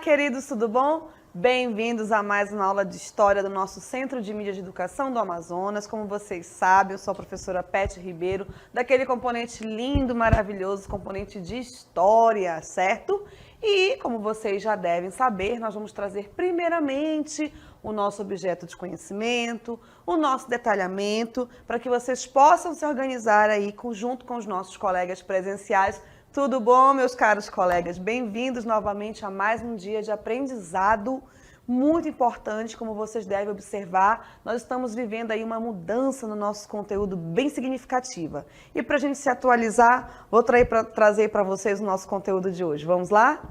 queridos, tudo bom? Bem-vindos a mais uma aula de História do nosso Centro de Mídia de Educação do Amazonas. Como vocês sabem, eu sou a professora Pet Ribeiro, daquele componente lindo, maravilhoso, componente de História, certo? E, como vocês já devem saber, nós vamos trazer primeiramente o nosso objeto de conhecimento, o nosso detalhamento, para que vocês possam se organizar aí junto com os nossos colegas presenciais. Tudo bom, meus caros colegas? Bem-vindos novamente a mais um dia de aprendizado muito importante, como vocês devem observar. Nós estamos vivendo aí uma mudança no nosso conteúdo bem significativa. E para a gente se atualizar, vou trazer para vocês o nosso conteúdo de hoje. Vamos lá?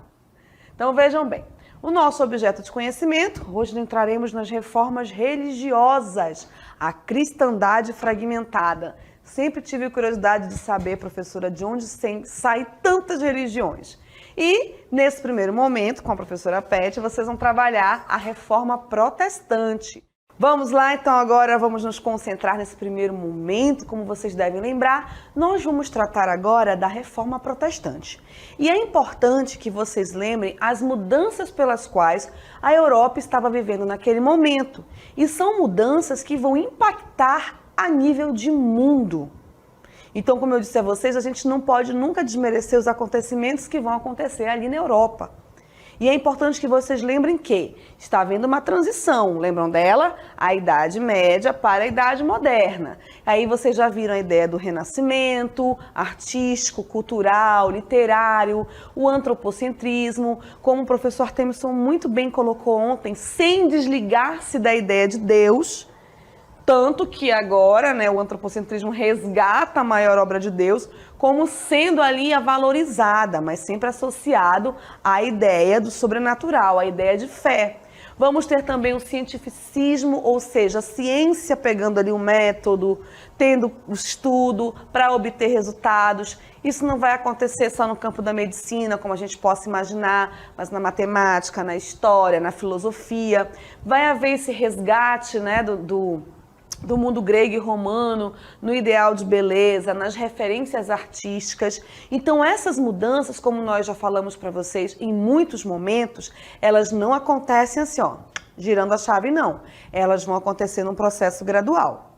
Então vejam bem, o nosso objeto de conhecimento, hoje entraremos nas reformas religiosas, a cristandade fragmentada. Sempre tive curiosidade de saber, professora, de onde saem tantas religiões. E, nesse primeiro momento, com a professora Pet, vocês vão trabalhar a reforma protestante. Vamos lá, então agora vamos nos concentrar nesse primeiro momento. Como vocês devem lembrar, nós vamos tratar agora da reforma protestante. E é importante que vocês lembrem as mudanças pelas quais a Europa estava vivendo naquele momento. E são mudanças que vão impactar a nível de mundo. Então, como eu disse a vocês, a gente não pode nunca desmerecer os acontecimentos que vão acontecer ali na Europa. E é importante que vocês lembrem que está havendo uma transição, lembram dela? A Idade Média para a Idade Moderna. Aí vocês já viram a ideia do renascimento, artístico, cultural, literário, o antropocentrismo, como o professor Artemison muito bem colocou ontem, sem desligar-se da ideia de Deus. Tanto que agora, o antropocentrismo resgata a maior obra de Deus como sendo ali a valorizada, mas sempre associado à ideia do sobrenatural, à ideia de fé. Vamos ter também o cientificismo, ou seja, a ciência pegando ali o método, tendo o estudo para obter resultados. Isso não vai acontecer só no campo da medicina, como a gente possa imaginar, mas na matemática, na história, na filosofia. Vai haver esse resgate, do mundo grego e romano, no ideal de beleza, nas referências artísticas. Então essas mudanças, como nós já falamos para vocês em muitos momentos, elas não acontecem assim, girando a chave, não. Elas vão acontecer num processo gradual.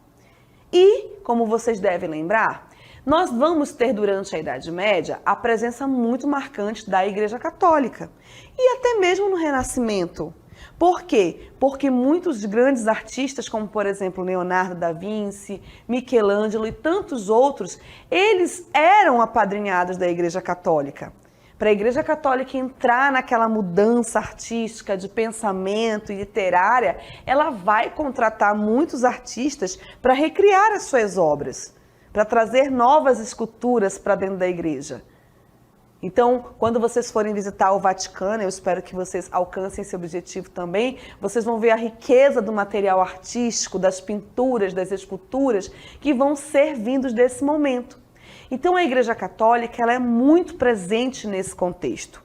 E, como vocês devem lembrar, nós vamos ter durante a Idade Média a presença muito marcante da Igreja Católica e até mesmo no Renascimento. Por quê? Porque muitos grandes artistas, como por exemplo Leonardo da Vinci, Michelangelo e tantos outros, eles eram apadrinhados da Igreja Católica. Para a Igreja Católica entrar naquela mudança artística de pensamento e literária, ela vai contratar muitos artistas para recriar as suas obras, para trazer novas esculturas para dentro da igreja. Então, quando vocês forem visitar o Vaticano, eu espero que vocês alcancem esse objetivo também, vocês vão ver a riqueza do material artístico, das pinturas, das esculturas, que vão ser vindos desse momento. Então, a Igreja Católica ela é muito presente nesse contexto.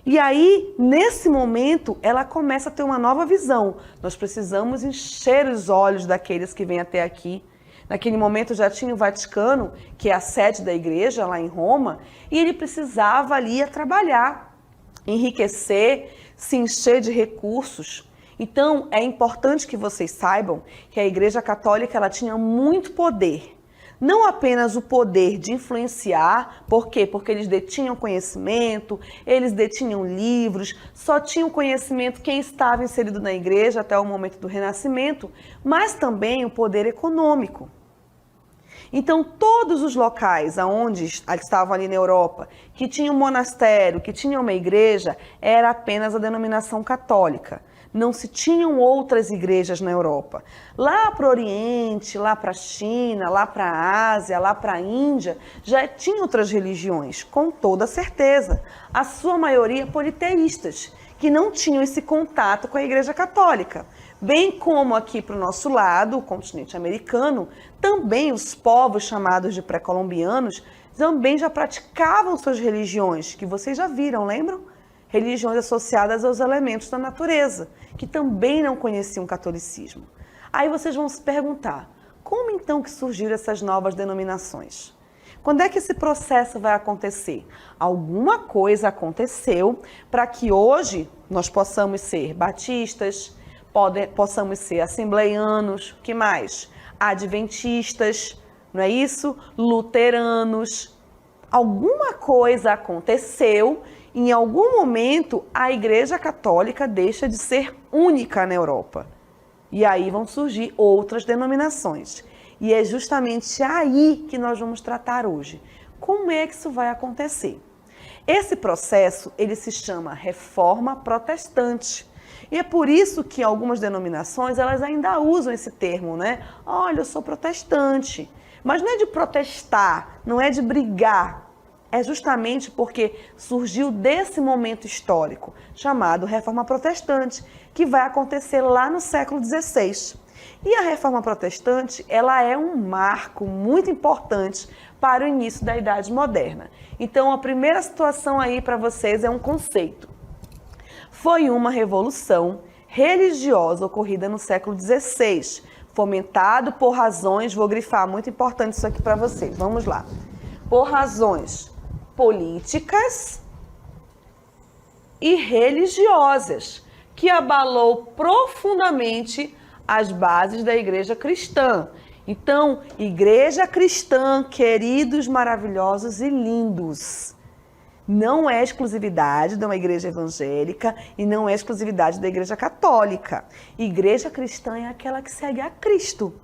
E aí, nesse momento, ela começa a ter uma nova visão. Nós precisamos encher os olhos daqueles que vêm até aqui. Naquele momento já tinha o Vaticano, que é a sede da igreja lá em Roma, e ele precisava ali trabalhar, enriquecer, se encher de recursos. Então, é importante que vocês saibam que a Igreja Católica ela tinha muito poder. Não apenas o poder de influenciar, por quê? Porque eles detinham conhecimento, eles detinham livros, só tinham conhecimento quem estava inserido na igreja até o momento do Renascimento, mas também o poder econômico. Então, todos os locais onde estavam ali na Europa, que tinham um monastério, que tinham uma igreja, era apenas a denominação católica. Não se tinham outras igrejas na Europa. Lá para o Oriente, lá para a China, lá para a Ásia, lá para a Índia, já tinham outras religiões, com toda certeza. A sua maioria politeístas, que não tinham esse contato com a Igreja Católica. Bem como aqui para o nosso lado, o continente americano, também os povos chamados de pré-colombianos também já praticavam suas religiões, que vocês já viram, lembram? Religiões associadas aos elementos da natureza, que também não conheciam o catolicismo. Aí vocês vão se perguntar, como então que surgiram essas novas denominações? Quando é que esse processo vai acontecer? Alguma coisa aconteceu para que hoje nós possamos ser batistas, possamos ser assembleianos, que mais? Adventistas, não é isso? Luteranos. Alguma coisa aconteceu, em algum momento a Igreja Católica deixa de ser única na Europa. E aí vão surgir outras denominações. E é justamente aí que nós vamos tratar hoje. Como é que isso vai acontecer? Esse processo, ele se chama Reforma Protestante. E é por isso que algumas denominações, elas ainda usam esse termo, né? Olha, eu sou protestante. Mas não é de protestar, não é de brigar. É justamente porque surgiu desse momento histórico, chamado Reforma Protestante, que vai acontecer lá no século XVI. E a Reforma Protestante, ela é um marco muito importante para o início da Idade Moderna. Então, a primeira situação aí para vocês é um conceito. Foi uma revolução religiosa ocorrida no século XVI, fomentado por razões, vou grifar, muito importante isso aqui para vocês, vamos lá. Por razões políticas e religiosas, que abalou profundamente as bases da igreja cristã. Então, igreja cristã, queridos, maravilhosos e lindos, não é exclusividade de uma igreja evangélica e não é exclusividade da igreja católica. Igreja cristã é aquela que segue a Cristo,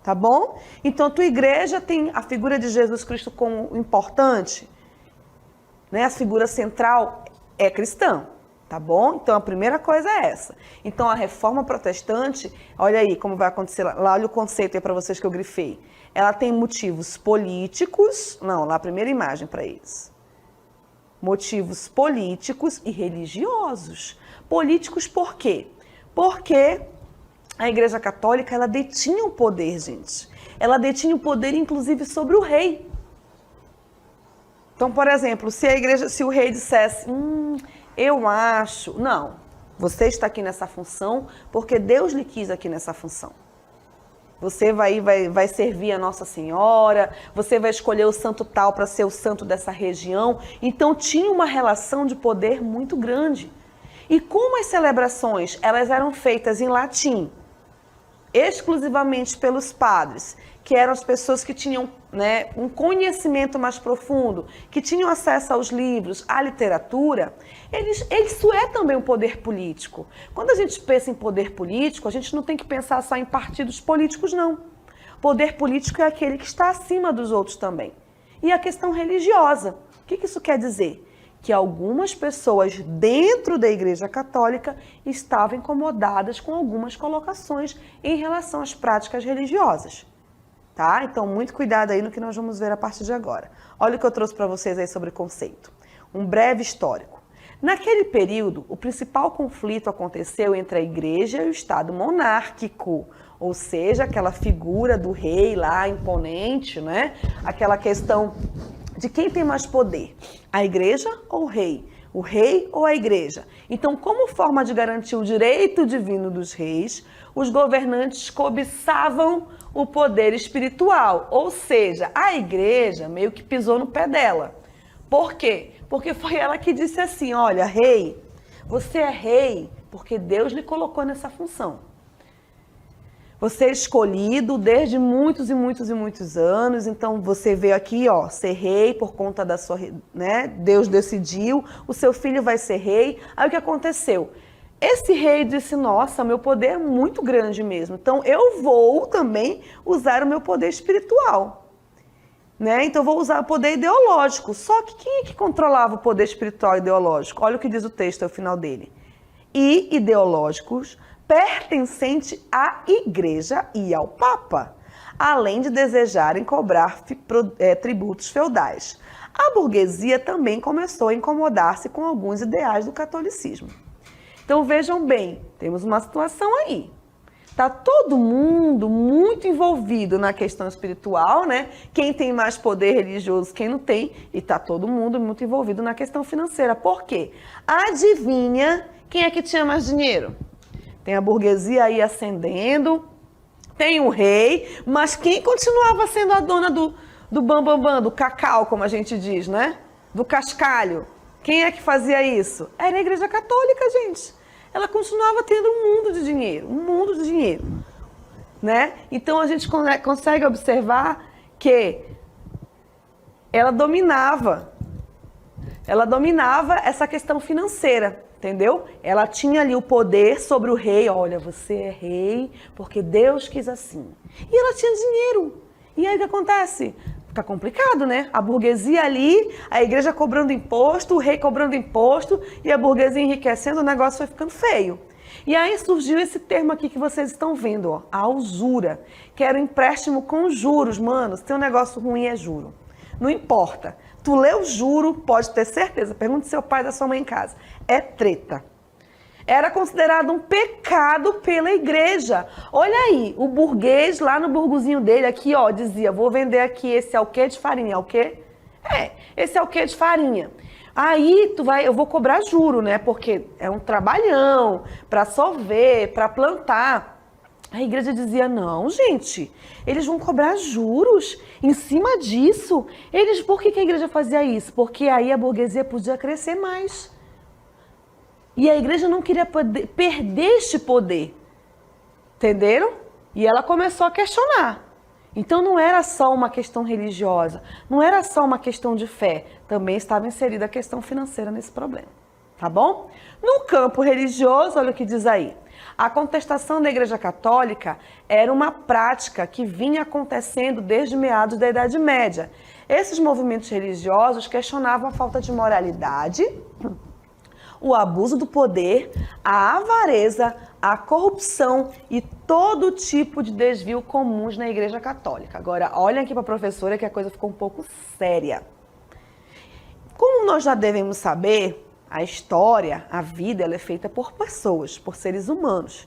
tá bom? Então, tua igreja tem a figura de Jesus Cristo como importante, né? A figura central é cristã, tá bom? Então, a primeira coisa é essa. Então, a Reforma Protestante, olha aí como vai acontecer, lá olha o conceito aí para vocês que eu grifei. Ela tem motivos políticos, não, lá a primeira imagem para eles. Motivos políticos e religiosos. Políticos por quê? Porque a Igreja Católica, ela detinha o poder, gente. Ela detinha o poder, inclusive, sobre o rei. Então, por exemplo, se o rei dissesse, eu acho... Não, você está aqui nessa função porque Deus lhe quis aqui nessa função. Você vai servir a Nossa Senhora, você vai escolher o santo tal para ser o santo dessa região. Então, tinha uma relação de poder muito grande. E como as celebrações elas eram feitas em latim, exclusivamente pelos padres, que eram as pessoas que tinham, né, um conhecimento mais profundo, que tinham acesso aos livros, à literatura, isso é também um poder político. Quando a gente pensa em poder político, a gente não tem que pensar só em partidos políticos, não. Poder político é aquele que está acima dos outros também. E a questão religiosa, o que isso quer dizer? Que algumas pessoas dentro da Igreja Católica estavam incomodadas com algumas colocações em relação às práticas religiosas. Tá? Então, muito cuidado aí no que nós vamos ver a partir de agora. Olha o que eu trouxe para vocês aí sobre conceito. Um breve histórico. Naquele período, o principal conflito aconteceu entre a Igreja e o Estado monárquico, ou seja, aquela figura do rei lá, imponente, né? Aquela questão de quem tem mais poder, a Igreja ou o rei? O rei ou a Igreja? Então, como forma de garantir o direito divino dos reis, os governantes cobiçavam o poder espiritual, ou seja, a Igreja meio que pisou no pé dela. Por quê? Porque foi ela que disse assim, olha, rei, você é rei porque Deus lhe colocou nessa função. Você é escolhido desde muitos e muitos e muitos anos, então você veio aqui, ó, ser rei por conta da sua, né? Deus decidiu, o seu filho vai ser rei. Aí o que aconteceu? Esse rei disse, nossa, meu poder é muito grande mesmo, então eu vou também usar o meu poder espiritual, né? Então eu vou usar o poder ideológico. Só que quem é que controlava o poder espiritual e ideológico? Olha o que diz o texto, é o final dele. E ideológicos pertencente à Igreja e ao Papa, além de desejarem cobrar tributos feudais. A burguesia também começou a incomodar-se com alguns ideais do catolicismo. Então vejam bem, temos uma situação aí. Está todo mundo muito envolvido na questão espiritual, né? Quem tem mais poder religioso, quem não tem, e está todo mundo muito envolvido na questão financeira. Por quê? Adivinha quem é que tinha mais dinheiro? Tem a burguesia aí ascendendo, tem o rei, mas quem continuava sendo a dona do bambambam, do cacau, como a gente diz, né? Do cascalho. Quem é que fazia isso? Era a Igreja Católica, gente. Ela continuava tendo um mundo de dinheiro, né? Então a gente consegue observar que ela dominava essa questão financeira, entendeu? Ela tinha ali o poder sobre o rei. Olha, você é rei porque Deus quis assim. E ela tinha dinheiro. E aí o que acontece? Fica complicado, né? A burguesia ali, a igreja cobrando imposto, o rei cobrando imposto e a burguesia enriquecendo, o negócio foi ficando feio. E aí surgiu esse termo aqui que vocês estão vendo, ó, a usura, que era o empréstimo com juros. Mano, se tem um negócio ruim é juro. Não importa. Tu leu juro, pode ter certeza. Pergunte seu pai da sua mãe em casa. É treta. Era considerado um pecado pela igreja. Olha aí, o burguês lá no burguzinho dele, aqui ó, dizia, vou vender aqui esse alquê de farinha. Alquê? Esse alquê de farinha. Aí eu vou cobrar juro, né? Porque é um trabalhão para solver, para plantar. A igreja dizia, não, gente, eles vão cobrar juros em cima disso. Por que a igreja fazia isso? Porque aí a burguesia podia crescer mais. E a igreja não queria perder este poder. Entenderam? E ela começou a questionar. Então não era só uma questão religiosa, não era só uma questão de fé. Também estava inserida a questão financeira nesse problema. Tá bom? No campo religioso, olha o que diz aí. A contestação da Igreja Católica era uma prática que vinha acontecendo desde meados da Idade Média. Esses movimentos religiosos questionavam a falta de moralidade, o abuso do poder, a avareza, a corrupção e todo tipo de desvio comuns na Igreja Católica. Agora, olhem aqui para a professora que a coisa ficou um pouco séria. Como nós já devemos saber, a história, a vida, ela é feita por pessoas, por seres humanos.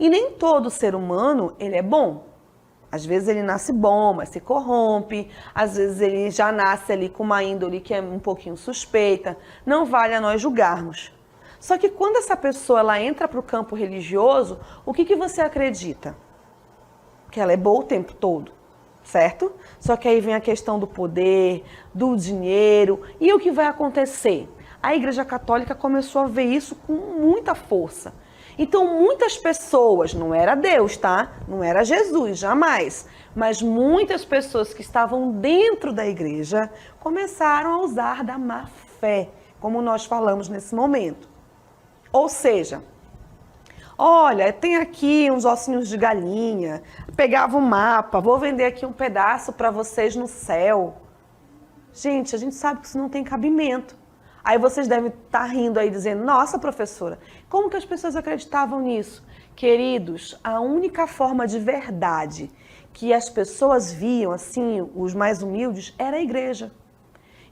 E nem todo ser humano, ele é bom. Às vezes ele nasce bom, mas se corrompe. Às vezes ele já nasce ali com uma índole que é um pouquinho suspeita. Não vale a nós julgarmos. Só que quando essa pessoa ela entra para o campo religioso, o que você acredita? Que ela é boa o tempo todo, certo? Só que aí vem a questão do poder, do dinheiro. E o que vai acontecer? A Igreja Católica começou a ver isso com muita força. Então, muitas pessoas, não era Deus, tá? Não era Jesus, jamais. Mas muitas pessoas que estavam dentro da igreja começaram a usar da má fé, como nós falamos nesse momento. Ou seja, olha, tem aqui uns ossinhos de galinha, pegava um mapa, vou vender aqui um pedaço para vocês no céu. Gente, a gente sabe que isso não tem cabimento. Aí vocês devem estar rindo aí, dizendo, nossa, professora, como que as pessoas acreditavam nisso? Queridos, a única forma de verdade que as pessoas viam, assim, os mais humildes, era a igreja.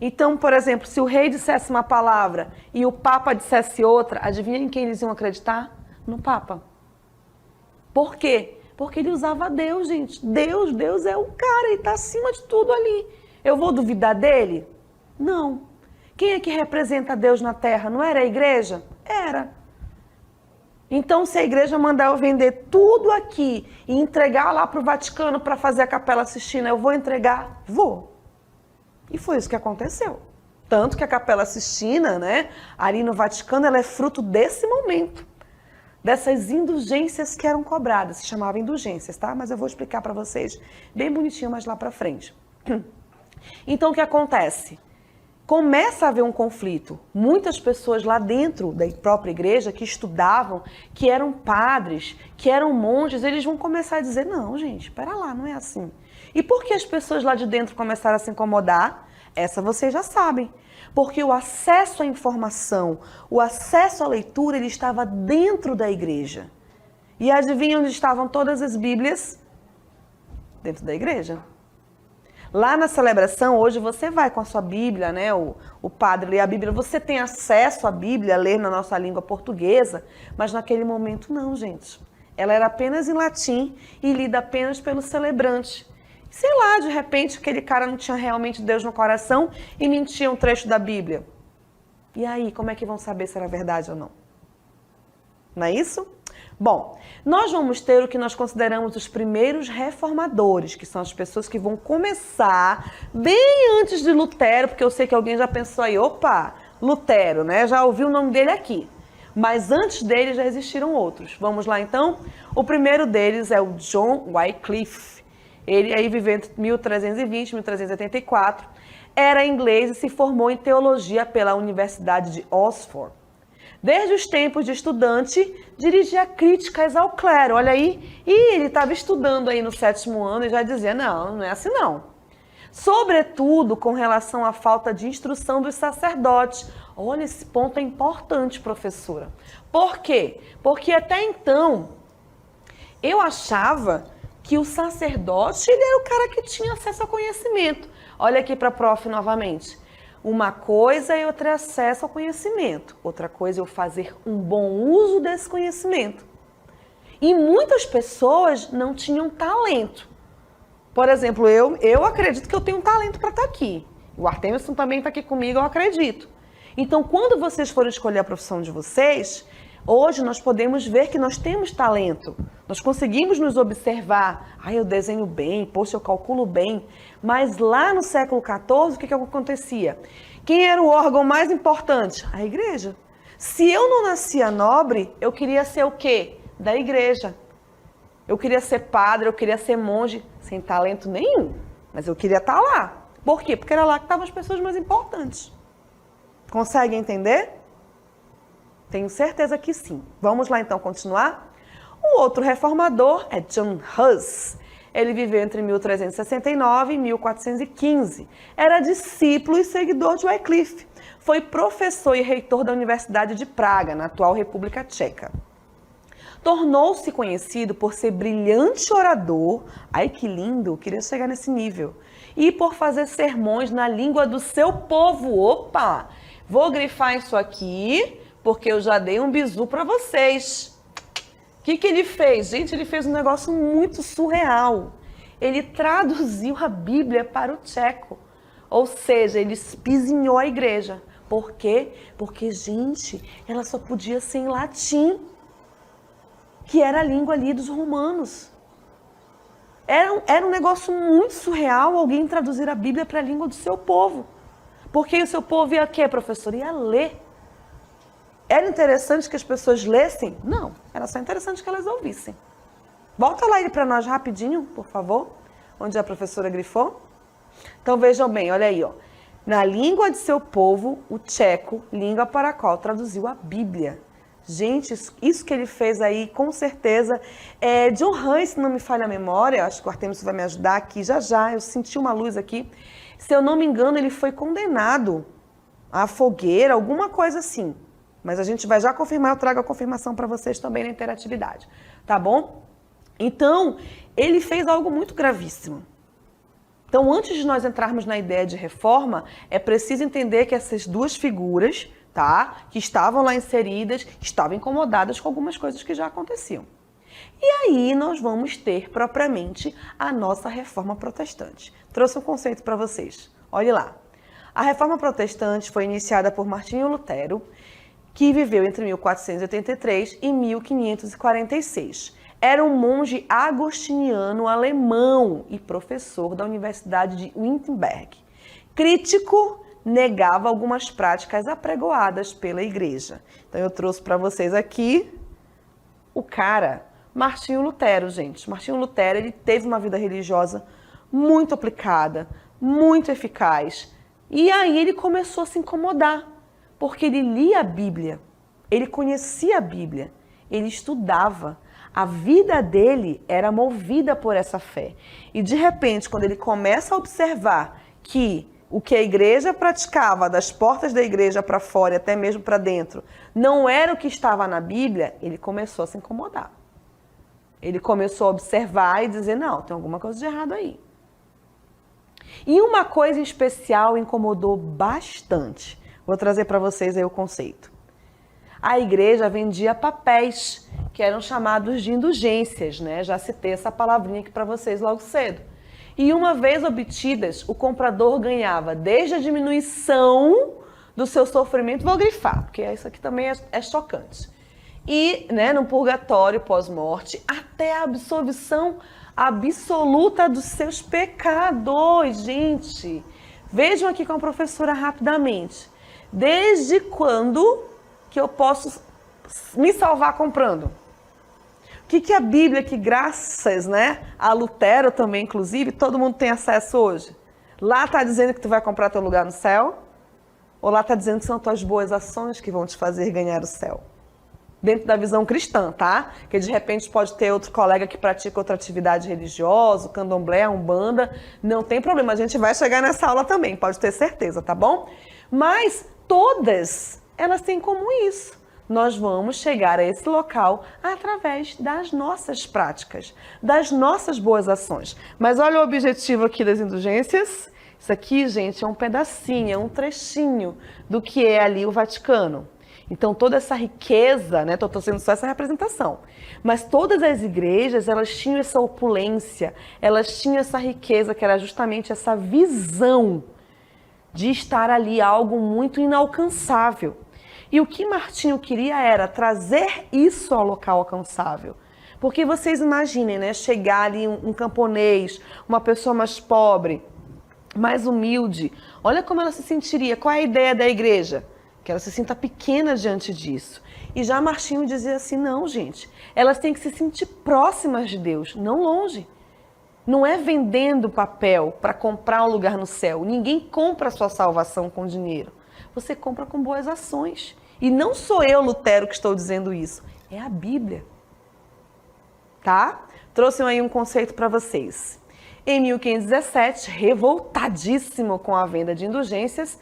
Então, por exemplo, se o rei dissesse uma palavra e o papa dissesse outra, adivinha em quem eles iam acreditar? No papa. Por quê? Porque ele usava Deus, gente. Deus é o cara, ele está acima de tudo ali. Eu vou duvidar dele? Não. Quem é que representa Deus na terra? Não era a igreja? Era. Então, se a igreja mandar eu vender tudo aqui e entregar lá para o Vaticano para fazer a Capela Sistina, eu vou entregar? Vou. E foi isso que aconteceu. Tanto que a Capela Sistina, né, ali no Vaticano, ela é fruto desse momento. Dessas indulgências que eram cobradas. Se chamavam indulgências, tá? Mas eu vou explicar para vocês bem bonitinho mais lá para frente. Então, o que acontece? Começa a haver um conflito. Muitas pessoas lá dentro da própria igreja que estudavam, que eram padres, que eram monges, eles vão começar a dizer, não, gente, espera lá, não é assim. E por que as pessoas lá de dentro começaram a se incomodar? Essa vocês já sabem. Porque o acesso à informação, o acesso à leitura, ele estava dentro da igreja. E adivinha onde estavam todas as Bíblias? Dentro da igreja. Lá na celebração, hoje você vai com a sua Bíblia, né? O padre lê a Bíblia, você tem acesso à Bíblia, a ler na nossa língua portuguesa, mas naquele momento não, gente. Ela era apenas em latim e lida apenas pelo celebrante. Sei lá, de repente, aquele cara não tinha realmente Deus no coração e mentia um trecho da Bíblia. E aí, como é que vão saber se era verdade ou não? Não é isso? Bom, nós vamos ter o que nós consideramos os primeiros reformadores, que são as pessoas que vão começar bem antes de Lutero, porque eu sei que alguém já pensou aí, opa, Lutero, né? Já ouviu o nome dele aqui. Mas antes dele já existiram outros. Vamos lá então? O primeiro deles é o John Wycliffe. Ele aí viveu entre 1320 e 1384. Era inglês e se formou em teologia pela Universidade de Oxford. Desde os tempos de estudante, dirigia críticas ao clero. Olha aí, e ele estava estudando aí no 7º ano e já dizia, não é assim não. Sobretudo com relação à falta de instrução dos sacerdotes. Olha, esse ponto é importante, professora. Por quê? Porque até então, eu achava que o sacerdote ele era o cara que tinha acesso ao conhecimento. Olha aqui para a prof novamente. Uma coisa é eu ter acesso ao conhecimento. Outra coisa é eu fazer um bom uso desse conhecimento. E muitas pessoas não tinham talento. Por exemplo, eu acredito que eu tenho um talento para estar aqui. O Artemison também está aqui comigo, eu acredito. Então, quando vocês forem escolher a profissão de vocês, hoje nós podemos ver que nós temos talento. Nós conseguimos nos observar. Eu desenho bem, poxa, eu calculo bem. Mas lá no século XIV, o que acontecia? Quem era o órgão mais importante? A igreja. Se eu não nascia nobre, eu queria ser o quê? Da igreja. Eu queria ser padre, eu queria ser monge, sem talento nenhum. Mas eu queria estar lá. Por quê? Porque era lá que estavam as pessoas mais importantes. Consegue entender? Tenho certeza que sim. Vamos lá então continuar? O outro reformador é John Huss. Ele viveu entre 1369 e 1415. Era discípulo e seguidor de Wycliffe. Foi professor e reitor da Universidade de Praga, na atual República Tcheca. Tornou-se conhecido por ser brilhante orador, ai que lindo, queria chegar nesse nível, e por fazer sermões na língua do seu povo. Opa, vou grifar isso aqui, porque eu já dei um bizu para vocês. O que ele fez? Gente, ele fez um negócio muito surreal. Ele traduziu a Bíblia para o tcheco, ou seja, ele espizinhou a igreja. Por quê? Porque, gente, ela só podia ser em latim, que era a língua ali dos romanos. Era um negócio muito surreal alguém traduzir a Bíblia para a língua do seu povo. Porque o seu povo ia o quê, professor? Ia ler. Era interessante que as pessoas lessem? Não, era só interessante que elas ouvissem. Volta lá ele para nós rapidinho, por favor, onde a professora grifou. Então vejam bem, olha aí, ó. Na língua de seu povo, o tcheco, língua para a qual traduziu a Bíblia. Gente, isso que ele fez aí, com certeza, John Huss, se não me falha a memória, acho que o Artemison vai me ajudar aqui já, eu senti uma luz aqui. Se eu não me engano, ele foi condenado à fogueira, alguma coisa assim. Mas a gente vai já confirmar, eu trago a confirmação para vocês também na interatividade, tá bom? Então, ele fez algo muito gravíssimo. Então, antes de nós entrarmos na ideia de reforma, é preciso entender que essas duas figuras, tá, que estavam lá inseridas, estavam incomodadas com algumas coisas que já aconteciam. E aí nós vamos ter propriamente a nossa reforma protestante. Trouxe um conceito para vocês. Olhe lá. A reforma protestante foi iniciada por Martinho Lutero, que viveu entre 1483 e 1546. Era um monge agostiniano alemão e professor da Universidade de Wittenberg. Crítico, negava algumas práticas apregoadas pela igreja. Então eu trouxe para vocês aqui o cara, Martinho Lutero, gente. Martinho Lutero, ele teve uma vida religiosa muito aplicada, muito eficaz. E aí ele começou a se incomodar, porque ele lia a Bíblia, ele conhecia a Bíblia, ele estudava. A vida dele era movida por essa fé. E de repente, quando ele começa a observar que o que a igreja praticava, das portas da igreja para fora e até mesmo para dentro, não era o que estava na Bíblia, ele começou a se incomodar. Ele começou a observar e dizer, não, tem alguma coisa de errado aí. E uma coisa em especial incomodou bastante. Vou trazer para vocês aí o conceito. A igreja vendia papéis, que eram chamados de indulgências, né? Já citei essa palavrinha aqui para vocês logo cedo. E uma vez obtidas, o comprador ganhava desde a diminuição do seu sofrimento, vou grifar, porque isso aqui também é chocante. e, né, no purgatório pós-morte, até a absolvição absoluta dos seus pecados, gente. Vejam aqui com a professora rapidamente. Desde quando que eu posso me salvar comprando? O que a Bíblia, que graças, né, a Lutero também, inclusive, todo mundo tem acesso hoje. Lá está dizendo que tu vai comprar teu lugar no céu? Ou lá está dizendo que são tuas boas ações que vão te fazer ganhar o céu? Dentro da visão cristã, tá? Que de repente pode ter outro colega que pratica outra atividade religiosa, candomblé, umbanda, não tem problema, a gente vai chegar nessa aula também, pode ter certeza, tá bom? Mas todas, elas têm como isso. Nós vamos chegar a esse local através das nossas práticas, das nossas boas ações. Mas olha o objetivo aqui das indulgências. Isso aqui, gente, é um pedacinho, é um trechinho do que é ali o Vaticano. Então, toda essa riqueza, né, estou trazendo só essa representação, mas todas as igrejas, elas tinham essa opulência, elas tinham essa riqueza, que era justamente essa visão de estar ali algo muito inalcançável. E o que Martinho queria era trazer isso ao local alcançável. Porque vocês imaginem, né, chegar ali um camponês, uma pessoa mais pobre, mais humilde, olha como ela se sentiria, qual é a ideia da igreja? Que ela se sinta pequena diante disso. E já Martinho dizia assim, não, gente, elas têm que se sentir próximas de Deus, não longe. Não é vendendo papel para comprar um lugar no céu. Ninguém compra a sua salvação com dinheiro. Você compra com boas ações. E não sou eu, Lutero, que estou dizendo isso. É a Bíblia. Tá? Trouxe aí um conceito para vocês. Em 1517, revoltadíssimo com a venda de indulgências,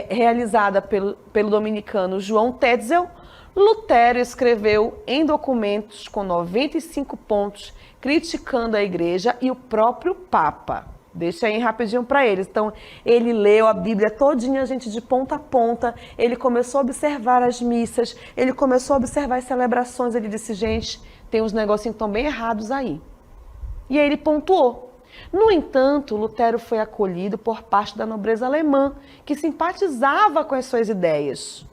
realizada pelo dominicano João Tetzel, Lutero escreveu em documentos com 95 pontos, criticando a igreja e o próprio Papa. Deixa aí rapidinho para eles. Então, ele leu a Bíblia todinha, gente, de ponta a ponta. Ele começou a observar as missas, ele começou a observar as celebrações. Ele disse, gente, tem uns negocinhos que estão bem errados aí. E aí ele pontuou. No entanto, Lutero foi acolhido por parte da nobreza alemã, que simpatizava com as suas ideias,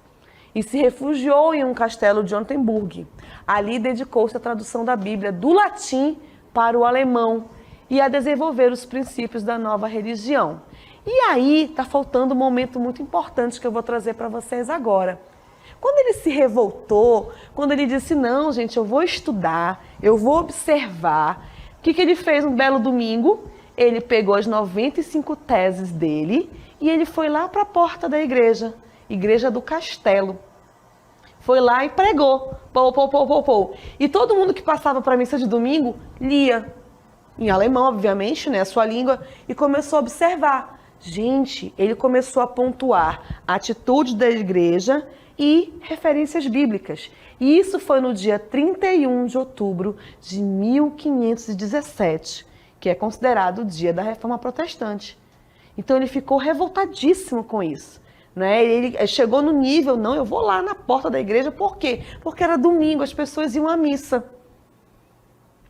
e se refugiou em um castelo de Oldenburg. Ali dedicou-se à tradução da Bíblia do latim para o alemão e a desenvolver os princípios da nova religião. E aí está faltando um momento muito importante que eu vou trazer para vocês agora. Quando ele se revoltou, quando ele disse, não, gente, eu vou estudar, eu vou observar, o que ele fez um belo domingo? Ele pegou as 95 teses dele e ele foi lá para a porta da igreja do castelo. Foi lá e pregou. E todo mundo que passava para a missa de domingo lia. Em alemão, obviamente, né, a sua língua, e começou a observar. Gente, ele começou a pontuar a atitude da igreja e referências bíblicas. E isso foi no dia 31 de outubro de 1517, que é considerado o dia da Reforma Protestante. Então ele ficou revoltadíssimo com isso. Né? Ele chegou no nível, não, eu vou lá na porta da igreja, por quê? Porque era domingo, as pessoas iam à missa.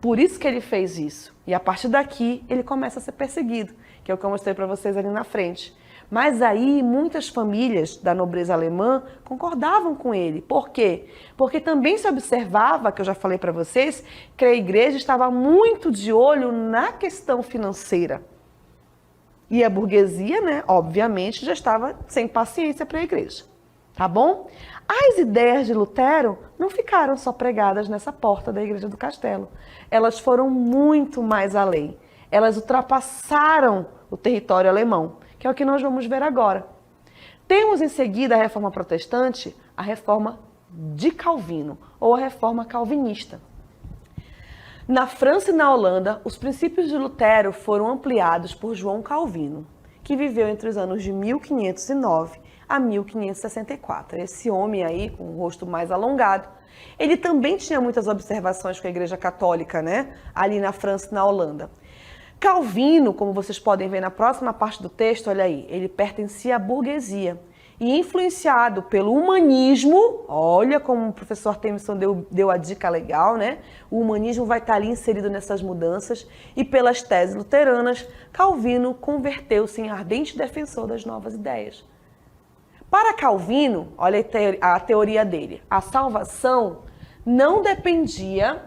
Por isso que ele fez isso. E a partir daqui, ele começa a ser perseguido, que é o que eu mostrei para vocês ali na frente. Mas aí, muitas famílias da nobreza alemã concordavam com ele. Por quê? Porque também se observava, que eu já falei para vocês, que a igreja estava muito de olho na questão financeira. E a burguesia, né, obviamente, já estava sem paciência para a igreja. Tá bom? As ideias de Lutero não ficaram só pregadas nessa porta da igreja do castelo. Elas foram muito mais além. Elas ultrapassaram o território alemão, que é o que nós vamos ver agora. Temos em seguida a Reforma Protestante, a Reforma de Calvino, ou a Reforma Calvinista. Na França e na Holanda, os princípios de Lutero foram ampliados por João Calvino, que viveu entre os anos de 1509 a 1564. Esse homem aí, com o rosto mais alongado, ele também tinha muitas observações com a Igreja Católica, né? Ali na França e na Holanda. Calvino, como vocês podem ver na próxima parte do texto, olha aí, ele pertencia à burguesia e influenciado pelo humanismo, olha como o professor Temison deu a dica legal, né? O humanismo vai estar ali inserido nessas mudanças e pelas teses luteranas, Calvino converteu-se em ardente defensor das novas ideias. Para Calvino, olha a teoria dele, a salvação não dependia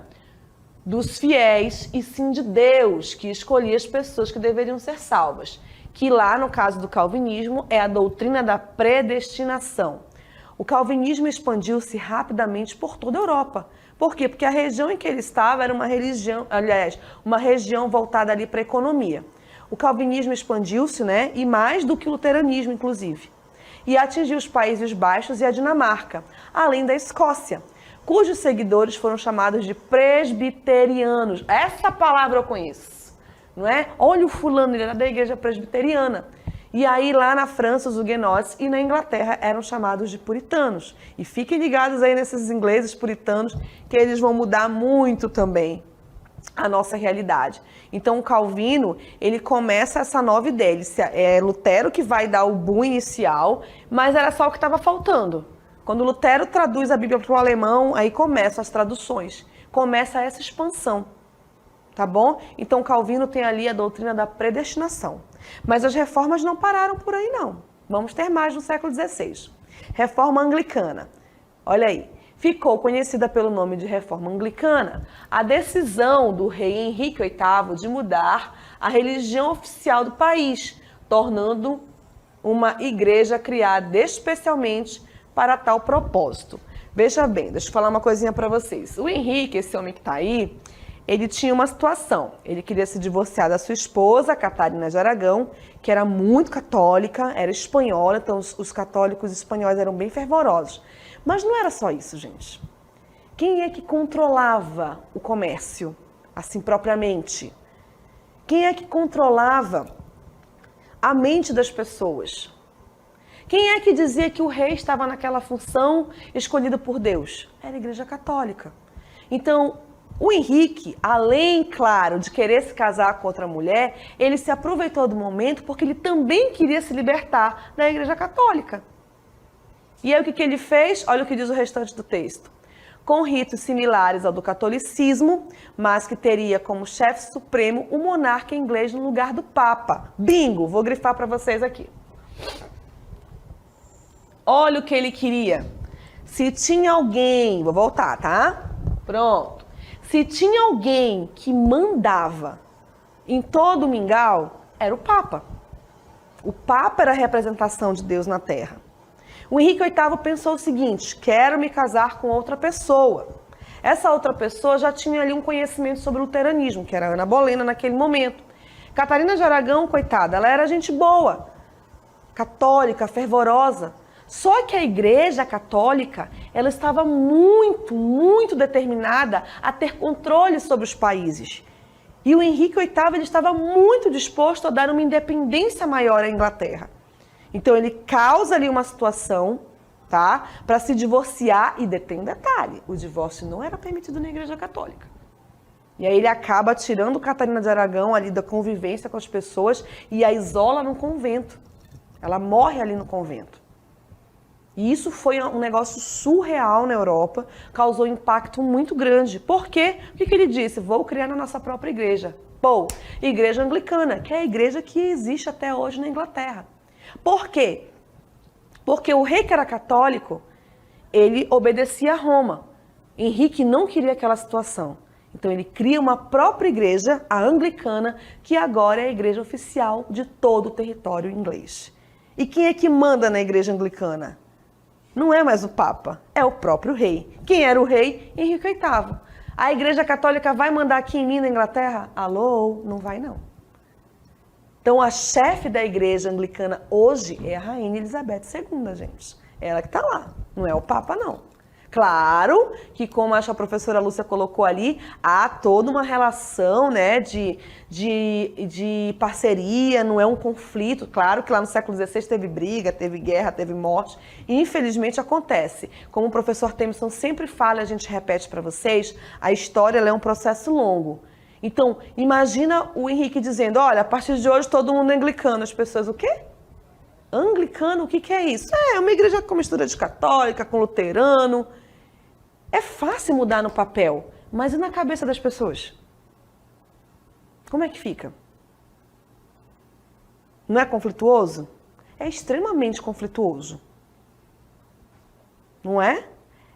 dos fiéis e sim de Deus, que escolhia as pessoas que deveriam ser salvas. Que lá, no caso do calvinismo, é a doutrina da predestinação. O calvinismo expandiu-se rapidamente por toda a Europa. Por quê? Porque a região em que ele estava era uma região voltada ali para a economia. O calvinismo expandiu-se, né? E mais do que o luteranismo, inclusive. E atingiu os Países Baixos e a Dinamarca, além da Escócia, cujos seguidores foram chamados de presbiterianos. Essa palavra eu conheço, não é? Olha o fulano, ele era da igreja presbiteriana. E aí lá na França os huguenotes e na Inglaterra eram chamados de puritanos. E fiquem ligados aí nesses ingleses puritanos, que eles vão mudar muito também a nossa realidade. Então o Calvino, ele começa essa nova ideia. É Lutero que vai dar o boom inicial, mas era só o que estava faltando. Quando Lutero traduz a Bíblia para o alemão, aí começam as traduções. Começa essa expansão, tá bom? Então Calvino tem ali a doutrina da predestinação. Mas as reformas não pararam por aí, não. Vamos ter mais no século XVI. Reforma anglicana. Olha aí. Ficou conhecida pelo nome de Reforma Anglicana a decisão do rei Henrique VIII de mudar a religião oficial do país, tornando uma igreja criada especialmente para tal propósito. Veja bem, deixa eu falar uma coisinha para vocês. O Henrique, esse homem que está aí, ele tinha uma situação. Ele queria se divorciar da sua esposa, Catarina de Aragão, que era muito católica, era espanhola, então os católicos espanhóis eram bem fervorosos. Mas não era só isso, gente. Quem é que controlava o comércio, assim propriamente? Quem é que controlava a mente das pessoas? Quem é que dizia que o rei estava naquela função escolhida por Deus? Era a Igreja Católica. Então, o Henrique, além, claro, de querer se casar com outra mulher, ele se aproveitou do momento porque ele também queria se libertar da Igreja Católica. E aí o que ele fez? Olha o que diz o restante do texto. Com ritos similares ao do catolicismo, mas que teria como chefe supremo o monarca inglês no lugar do Papa. Bingo! Vou grifar para vocês aqui. Olha o que ele queria. Se tinha alguém... Vou voltar, tá? Pronto. Se tinha alguém que mandava em todo o mingau, era o Papa. O Papa era a representação de Deus na Terra. O Henrique VIII pensou o seguinte: quero me casar com outra pessoa. Essa outra pessoa já tinha ali um conhecimento sobre o luteranismo, que era Ana Bolena naquele momento. Catarina de Aragão, coitada, ela era gente boa, católica, fervorosa. Só que a Igreja Católica, ela estava muito, muito determinada a ter controle sobre os países. E o Henrique VIII, ele estava muito disposto a dar uma independência maior à Inglaterra. Então ele causa ali uma situação, tá, para se divorciar, e detém um detalhe: o divórcio não era permitido na Igreja Católica. E aí ele acaba tirando Catarina de Aragão ali da convivência com as pessoas e a isola no convento. Ela morre ali no convento. E isso foi um negócio surreal na Europa, causou impacto muito grande. Por quê? O que ele disse? Vou criar na nossa própria igreja. Pô, Igreja Anglicana, que é a igreja que existe até hoje na Inglaterra. Por quê? Porque o rei que era católico, ele obedecia a Roma. Henrique não queria aquela situação. Então ele cria uma própria igreja, a anglicana, que agora é a igreja oficial de todo o território inglês. E quem é que manda na igreja anglicana? Não é mais o Papa, é o próprio rei. Quem era o rei? Henrique VIII. A Igreja Católica vai mandar aqui em mim na Inglaterra? Alô? Não vai não. Então a chefe da igreja anglicana hoje é a Rainha Elizabeth II, gente. Ela que está lá, não é o Papa não. Claro que, como acho que a professora Lúcia colocou ali, há toda uma relação, né, de parceria, não é um conflito. Claro que lá no século XVI teve briga, teve guerra, teve morte. E infelizmente acontece. Como o professor Temerson sempre fala, a gente repete para vocês, a história ela é um processo longo. Então, imagina o Henrique dizendo, olha, a partir de hoje todo mundo é anglicano. As pessoas, o quê? Anglicano? O que é isso? É uma igreja com mistura de católica, com luterano. É fácil mudar no papel, mas e na cabeça das pessoas? Como é que fica? Não é conflituoso? É extremamente conflituoso. não é?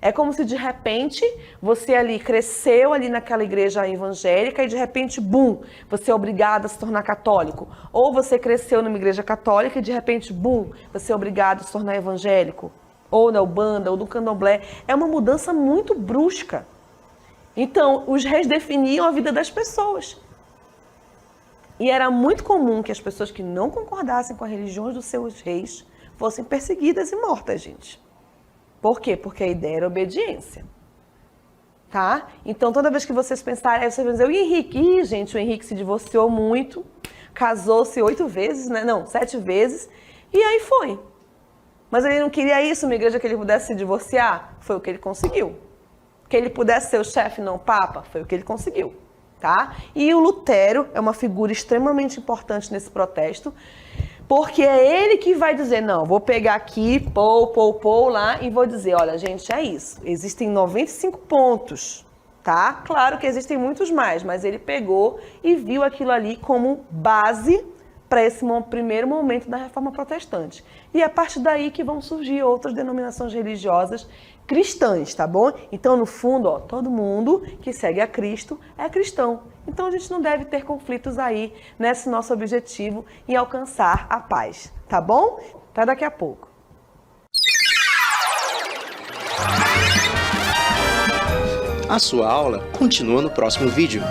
É como se de repente você ali cresceu ali naquela igreja evangélica e de repente, bum, você é obrigado a se tornar católico. Ou você cresceu numa igreja católica e de repente, bum, você é obrigado a se tornar evangélico. Ou na Ubanda, ou no Candomblé. É uma mudança muito brusca. Então, os reis definiam a vida das pessoas. E era muito comum que as pessoas que não concordassem com as religiões dos seus reis fossem perseguidas e mortas, gente. Por quê? Porque a ideia era obediência. Tá? Então, toda vez que vocês pensarem, aí vocês vão dizer, o Henrique, gente, o Henrique se divorciou muito, casou-se 8 vezes, né? Não, 7 vezes, e aí foi. Mas ele não queria isso, uma igreja que ele pudesse se divorciar? Foi o que ele conseguiu. Que ele pudesse ser o chefe, não o papa? Foi o que ele conseguiu. Tá? E o Lutero é uma figura extremamente importante nesse protesto, porque é ele que vai dizer, não, vou pegar aqui, pô lá, e vou dizer, olha, gente, é isso. Existem 95 pontos, tá? Claro que existem muitos mais, mas ele pegou e viu aquilo ali como base para esse primeiro momento da Reforma Protestante. E é a partir daí que vão surgir outras denominações religiosas cristãs, tá bom? Então, no fundo, ó, todo mundo que segue a Cristo é cristão. Então, a gente não deve ter conflitos aí nesse nosso objetivo em alcançar a paz, tá bom? Até daqui a pouco. A sua aula continua no próximo vídeo.